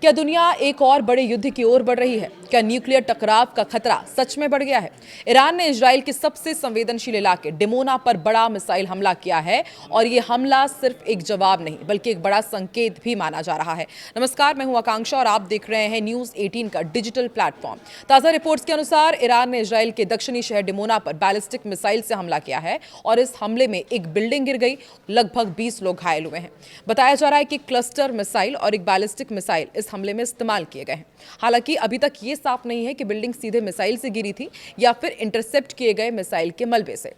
क्या दुनिया एक और बड़े युद्ध की ओर बढ़ रही है? क्या न्यूक्लियर टकराव का खतरा सच में बढ़ गया है? ईरान ने इजराइल के सबसे संवेदनशील इलाके डिमोना पर बड़ा मिसाइल हमला किया है और ये हमला सिर्फ एक जवाब नहीं बल्कि एक बड़ा संकेत भी माना जा रहा है। नमस्कार, मैं हूं आकांक्षा और आप देख रहे हैं न्यूज 18 का डिजिटल प्लेटफॉर्म। ताजा रिपोर्ट्स के अनुसार ईरान ने इजराइल के दक्षिणी शहर डिमोना पर बैलिस्टिक मिसाइल से हमला किया है और इस हमले में एक बिल्डिंग गिर गई, लगभग 20 लोग घायल हुए हैं। बताया जा रहा है कि क्लस्टर मिसाइल और एक बैलिस्टिक मिसाइल इस हमले में इस्तेमाल किए गए हैं। हालांकि अभी तक ये साफ नहीं है कि बिल्डिंग सीधे मिसाइल से गिरी थी या फिर इंटरसेप्ट किए गए मिसाइल के मलबे से।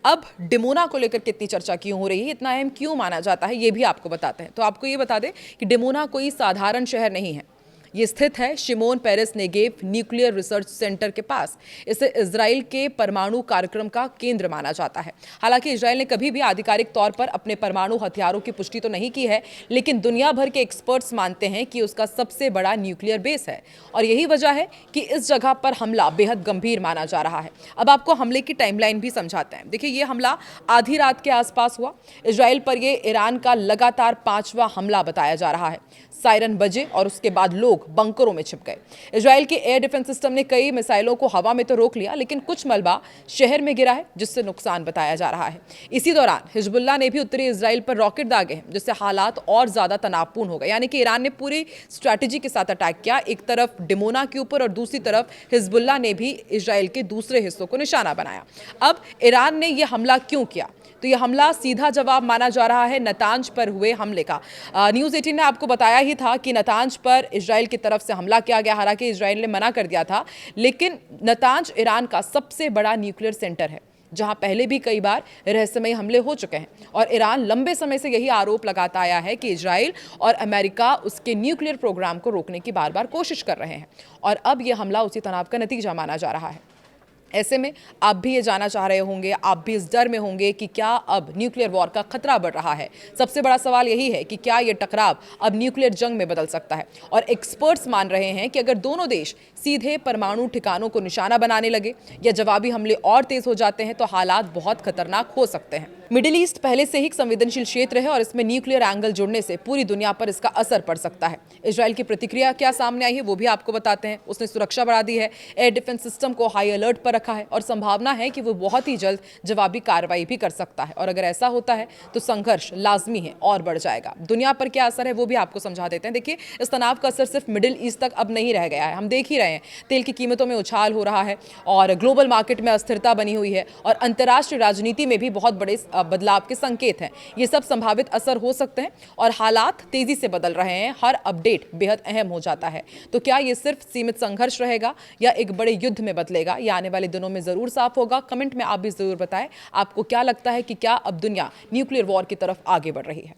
अब डिमोना को लेकर कितनी चर्चा क्यों हो रही है, इतना अहम क्यों माना जाता है, ये भी आपको बताते हैं। तो आपको ये बता दें कि डिमोना कोई साधारण शहर नहीं है। ये स्थित है Shimon Peres Negev nuclear research centre के पास। इसे इजराइल के परमाणु कार्यक्रम का केंद्र माना जाता है। हालांकि इजराइल ने कभी भी आधिकारिक तौर पर अपने परमाणु हथियारों की पुष्टि तो नहीं की है, लेकिन दुनिया भर के एक्सपर्ट्स मानते हैं कि उसका सबसे बड़ा न्यूक्लियर बेस है और यही वजह है कि इस जगह पर हमला बेहद गंभीर माना जा रहा है। अब आपको हमले की टाइमलाइन भी समझाते हैं। देखिए, ये हमला आधी रात के आसपास हुआ। इजराइल पर यह ईरान का लगातार 5वां हमला बताया जा रहा है। सायरन बजे और उसके बाद लोग बंकरों में छिप गए। इजराइल के एयर डिफेंस सिस्टम ने कई मिसाइलों को हवा में तो रोक लिया, लेकिन कुछ मलबा शहर में गिरा है, जिससे नुकसान बताया जा रहा है। इसी दौरान हिजबुल्लाह ने भी उत्तरी इजराइल पर रॉकेट दागे हैं, जिससे हालात और ज्यादा तनावपूर्ण हो गए। यानी कि ईरान ने पूरी स्ट्रैटेजी के साथ अटैक किया, एक तरफ डिमोना के ऊपर और दूसरी तरफ हिजबुल्लाह ने भी इजराइल के दूसरे हिस्सों को निशाना बनाया। अब ईरान ने यह हमला क्यों किया? तो यह हमला सीधा जवाब माना जा रहा है नतांज पर हुए हमले का। न्यूज़ 18 ने आपको बताया ही था कि नतांज पर इजराइल की तरफ से हमला किया गया। हालांकि इजराइल ने मना कर दिया था, लेकिन नतांज ईरान का सबसे बड़ा न्यूक्लियर सेंटर है, जहां पहले भी कई बार रहस्यमय हमले हो चुके हैं और ईरान लंबे समय से यही आरोप लगाता आया है कि इजराइल और अमेरिका उसके न्यूक्लियर प्रोग्राम को रोकने की बार बार कोशिश कर रहे हैं और अब यह हमला उसी तनाव का नतीजा माना जा रहा है। ऐसे में आप भी ये जानना चाह रहे होंगे, आप भी इस डर में होंगे कि क्या अब न्यूक्लियर वॉर का खतरा बढ़ रहा है। सबसे बड़ा सवाल यही है कि क्या ये टकराव अब न्यूक्लियर जंग में बदल सकता है। और एक्सपर्ट्स मान रहे हैं कि अगर दोनों देश सीधे परमाणु ठिकानों को निशाना बनाने लगे या जवाबी हमले और तेज हो जाते हैं तो हालात बहुत खतरनाक हो सकते हैं। मिडिल ईस्ट पहले से ही एक संवेदनशील क्षेत्र है और इसमें न्यूक्लियर एंगल जुड़ने से पूरी दुनिया पर इसका असर पड़ सकता है। इजराइल की प्रतिक्रिया क्या सामने आई है वो भी आपको बताते हैं। उसने सुरक्षा बढ़ा दी है, एयर डिफेंस सिस्टम को हाई अलर्ट पर रखा है और संभावना है कि वो बहुत ही जल्द जवाबी कार्रवाई भी कर सकता है। और अगर ऐसा होता है तो संघर्ष लाजमी है और बढ़ जाएगा। दुनिया पर क्या असर है वो भी आपको समझा देते हैं। देखिए, इस तनाव का असर सिर्फ मिडिल ईस्ट तक अब नहीं रह गया है। हम देख ही रहे हैं, तेल की कीमतों में उछाल हो रहा है और ग्लोबल मार्केट में अस्थिरता बनी हुई है और अंतर्राष्ट्रीय राजनीति में भी बहुत बड़े बदलाव के संकेत हैं। ये सब संभावित असर हो सकते हैं और हालात तेजी से बदल रहे हैं। हर अपडेट बेहद अहम हो जाता है। तो क्या ये सिर्फ सीमित संघर्ष रहेगा या एक बड़े युद्ध में बदलेगा? ये आने वाले दिनों में जरूर साफ होगा। कमेंट में आप भी जरूर बताएं, आपको क्या लगता है कि क्या अब दुनिया न्यूक्लियर वॉर की तरफ आगे बढ़ रही है।